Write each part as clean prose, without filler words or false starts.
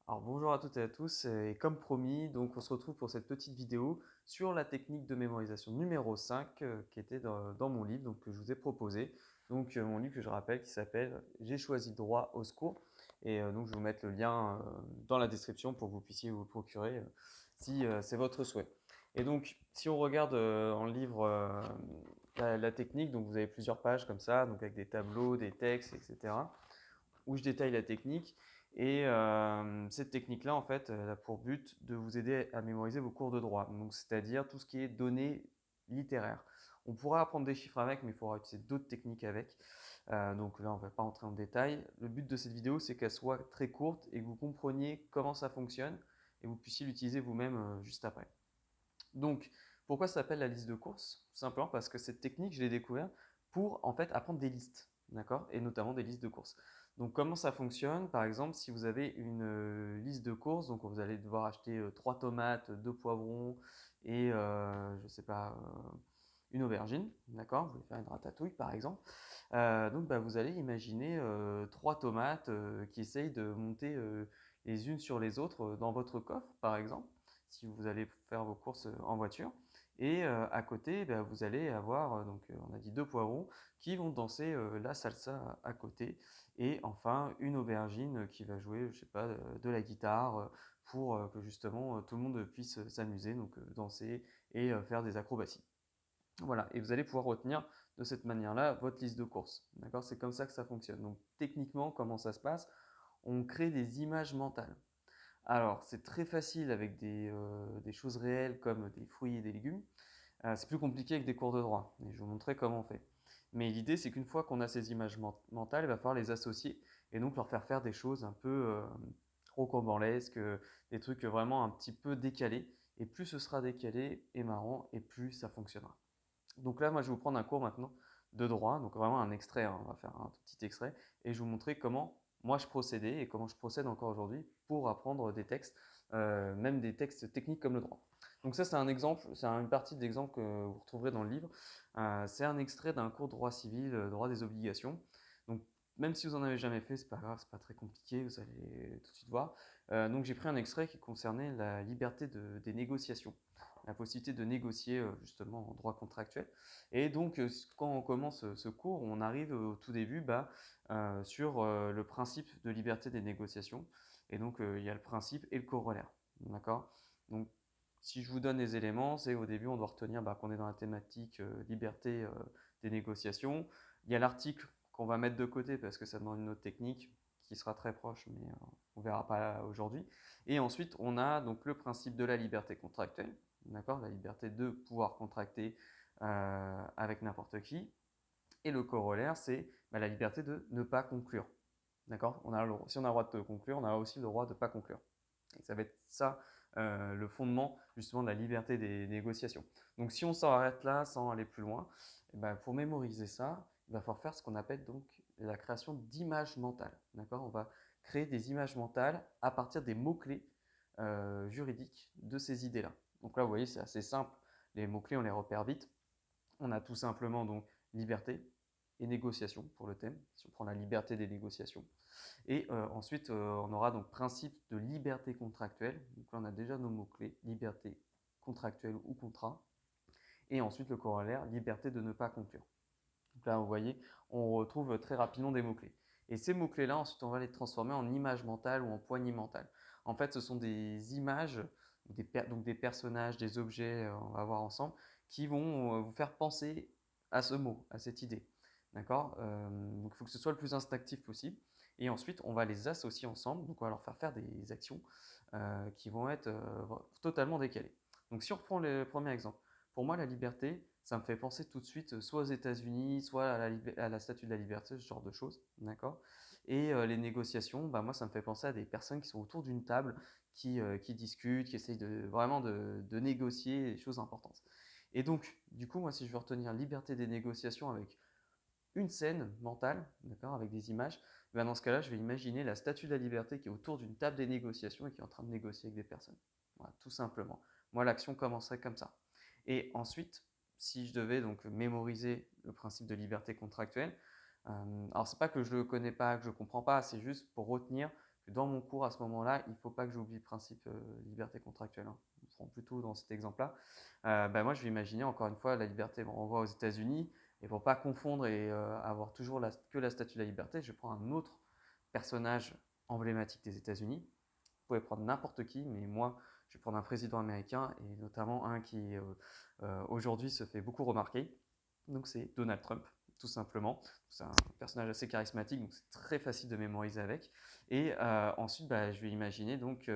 Alors bonjour à toutes et à tous, et comme promis, donc on se retrouve pour cette petite vidéo sur la technique de mémorisation numéro 5 qui était dans mon livre donc, que je vous ai proposé. Donc mon livre que je rappelle qui s'appelle J'ai choisi le droit au secours. Et donc je vais vous mettre le lien dans la description pour que vous puissiez vous le procurer si c'est votre souhait. Et donc si on regarde en livre la technique, donc vous avez plusieurs pages comme ça, donc avec des tableaux, des textes, etc. où je détaille la technique. Et cette technique-là, en fait, elle a pour but de vous aider à mémoriser vos cours de droit, donc c'est-à-dire tout ce qui est données littéraires. On pourra apprendre des chiffres avec, mais il faudra utiliser d'autres techniques avec. Donc là, on ne va pas entrer en détail. Le but de cette vidéo, c'est qu'elle soit très courte et que vous compreniez comment ça fonctionne et vous puissiez l'utiliser vous-même juste après. Donc, pourquoi ça s'appelle la liste de courses? Tout simplement parce que cette technique, je l'ai découverte pour en fait apprendre des listes, d'accord? Et notamment des listes de courses. Donc, comment ça fonctionne? Par exemple, si vous avez une liste de courses, donc vous allez devoir acheter 3 tomates, 2 poivrons et je ne sais pas, une aubergine, d'accord? Vous voulez faire une ratatouille par exemple. Donc, bah, vous allez imaginer 3 tomates qui essayent de monter les unes sur les autres dans votre coffre, par exemple, si vous allez faire vos courses en voiture. Et à côté, bah, vous allez avoir, donc, on a dit 2 poivrons qui vont danser la salsa à côté. Et enfin, une aubergine qui va jouer, je sais pas, de la guitare pour que justement tout le monde puisse s'amuser, donc danser et faire des acrobaties. Voilà, et vous allez pouvoir retenir de cette manière-là votre liste de courses. D'accord? C'est comme ça que ça fonctionne. Donc techniquement, comment ça se passe? On crée des images mentales. Alors, c'est très facile avec des choses réelles comme des fruits et des légumes. C'est plus compliqué avec des cours de droit. Et je vais vous montrer comment on fait. Mais l'idée, c'est qu'une fois qu'on a ces images mentales, il va falloir les associer et donc leur faire des choses un peu rocambolesques, des trucs vraiment un petit peu décalés. Et plus ce sera décalé et marrant, et plus ça fonctionnera. Donc là, moi, je vais vous prendre un cours maintenant de droit, donc vraiment un extrait, hein, on va faire un tout petit extrait, et je vais vous montrer comment moi je procédais et comment je procède encore aujourd'hui pour apprendre des textes, même des textes techniques comme le droit. Donc ça, c'est un exemple, c'est une partie de l'exemple que vous retrouverez dans le livre. C'est un extrait d'un cours de droit civil, droit des obligations. Donc même si vous en avez jamais fait, c'est pas grave, c'est pas très compliqué, vous allez tout de suite voir. Donc j'ai pris un extrait qui concernait la liberté des négociations, la possibilité de négocier justement en droit contractuel. Et donc, quand on commence ce cours, on arrive au tout début sur le principe de liberté des négociations. Et donc, il y a le principe et le corollaire. D'accord? Donc, si je vous donne les éléments, c'est au début, on doit retenir qu'on est dans la thématique liberté des négociations. Il y a l'article qu'on va mettre de côté parce que ça demande une autre technique qui sera très proche, mais on ne verra pas aujourd'hui. Et ensuite, on a donc le principe de la liberté contractuelle, d'accord, la liberté de pouvoir contracter avec n'importe qui. Et le corollaire, c'est la liberté de ne pas conclure. D'accord? Si on a le droit de conclure, on a aussi le droit de ne pas conclure. Et ça va être ça le fondement justement de la liberté des négociations. Donc si on s'arrête là sans aller plus loin, eh ben, pour mémoriser ça, il va falloir faire ce qu'on appelle donc la création d'images mentales. D'accord? On va créer des images mentales à partir des mots-clés juridiques de ces idées-là. Donc là, vous voyez, c'est assez simple. Les mots-clés, on les repère vite. On a tout simplement donc liberté et négociation pour le thème, si on prend la liberté des négociations. Et ensuite, on aura donc principe de liberté contractuelle. Donc là, on a déjà nos mots-clés, liberté contractuelle ou contrat. Et ensuite, le corollaire, liberté de ne pas conclure. Donc là, vous voyez, on retrouve très rapidement des mots-clés. Et ces mots-clés-là, ensuite, on va les transformer en images mentales ou en poignées mentales. En fait, ce sont des images, donc des personnages, des objets, on va voir ensemble, qui vont vous faire penser à ce mot, à cette idée. D'accord? Donc, il faut que ce soit le plus instinctif possible. Et ensuite, on va les associer ensemble. Donc, on va leur faire des actions qui vont être totalement décalées. Donc, si on reprend le premier exemple, pour moi, la liberté, ça me fait penser tout de suite soit aux États-Unis, soit à la Statue de la Liberté, ce genre de choses, d'accord? Et les négociations, moi, ça me fait penser à des personnes qui sont autour d'une table, qui discutent, qui essayent vraiment de négocier des choses importantes. Et donc, du coup, moi, si je veux retenir liberté des négociations avec une scène mentale, d'accord, avec des images, dans ce cas-là, je vais imaginer la Statue de la Liberté qui est autour d'une table des négociations et qui est en train de négocier avec des personnes. Voilà, tout simplement. Moi, l'action commencerait comme ça. Et ensuite, si je devais donc mémoriser le principe de liberté contractuelle, alors c'est pas que je le connais pas, que je comprends pas, c'est juste pour retenir que dans mon cours à ce moment-là, il ne faut pas que j'oublie le principe liberté contractuelle, hein. On prend plutôt dans cet exemple-là. Bah, moi, je vais imaginer encore une fois la liberté. Bon, on voit aux États-Unis, et pour pas confondre et avoir toujours que la statue de la liberté, je prends un autre personnage emblématique des États-Unis. Vous pouvez prendre n'importe qui, mais moi, je vais prendre un président américain et notamment un qui aujourd'hui se fait beaucoup remarquer. Donc c'est Donald Trump, tout simplement. C'est un personnage assez charismatique, donc c'est très facile de mémoriser avec. Et ensuite, bah, je vais imaginer donc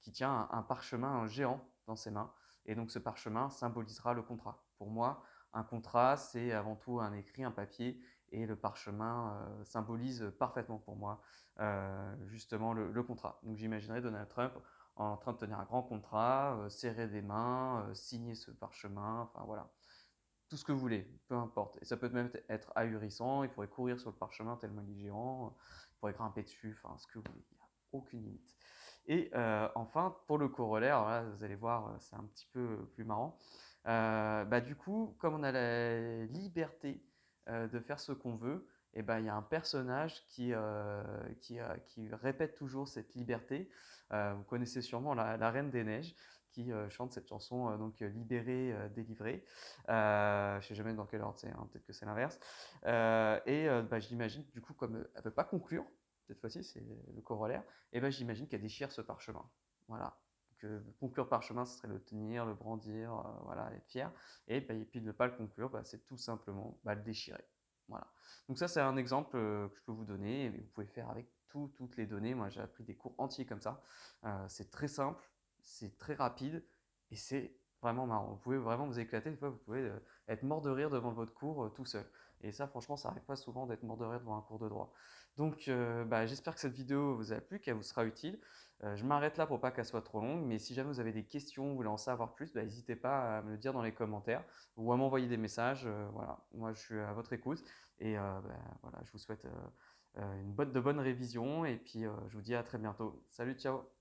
qu'il tient un parchemin géant dans ses mains. Et donc ce parchemin symbolisera le contrat. Pour moi, un contrat, c'est avant tout un écrit, un papier, et le parchemin symbolise parfaitement pour moi justement le contrat. Donc j'imaginerais Donald Trump en train de tenir un grand contrat, serrer des mains, signer ce parchemin, enfin voilà, tout ce que vous voulez, peu importe. Et ça peut même être ahurissant, il pourrait courir sur le parchemin tellement il est géant, il pourrait grimper dessus, enfin ce que vous voulez, il n'y a aucune limite. Et enfin, pour le corollaire, là, vous allez voir, c'est un petit peu plus marrant. Bah, du coup, comme on a la liberté de faire ce qu'on veut, et ben, il y a un personnage qui répète toujours cette liberté. Vous connaissez sûrement la Reine des Neiges qui chante cette chanson donc libérée, délivrée. Je ne sais jamais dans quel ordre c'est, hein, peut-être que c'est l'inverse. Bah, j'imagine du coup comme elle ne peut pas conclure, cette fois-ci c'est le corollaire, et ben, j'imagine qu'elle déchire ce parchemin. Voilà. Donc, conclure parchemin, ce serait le tenir, le brandir, voilà, être fier. Et puis ne pas le conclure, bah, c'est tout simplement bah, le déchirer. Voilà. Donc ça, c'est un exemple que je peux vous donner, et vous pouvez faire avec toutes les données. Moi, j'ai appris des cours entiers comme ça. C'est très simple, c'est très rapide, et c'est vraiment marrant. Vous pouvez vraiment vous éclater. Des fois, vous pouvez être mort de rire devant votre cours tout seul. Et ça, franchement, ça n'arrive pas souvent d'être mort de rire devant un cours de droit. Donc, bah, j'espère que cette vidéo vous a plu, qu'elle vous sera utile. Je m'arrête là pour pas qu'elle soit trop longue, mais si jamais vous avez des questions, vous voulez en savoir plus, bah, n'hésitez pas à me le dire dans les commentaires ou à m'envoyer des messages. Voilà, moi je suis à votre écoute et bah, voilà, je vous souhaite de bonnes révisions et puis je vous dis à très bientôt. Salut, ciao!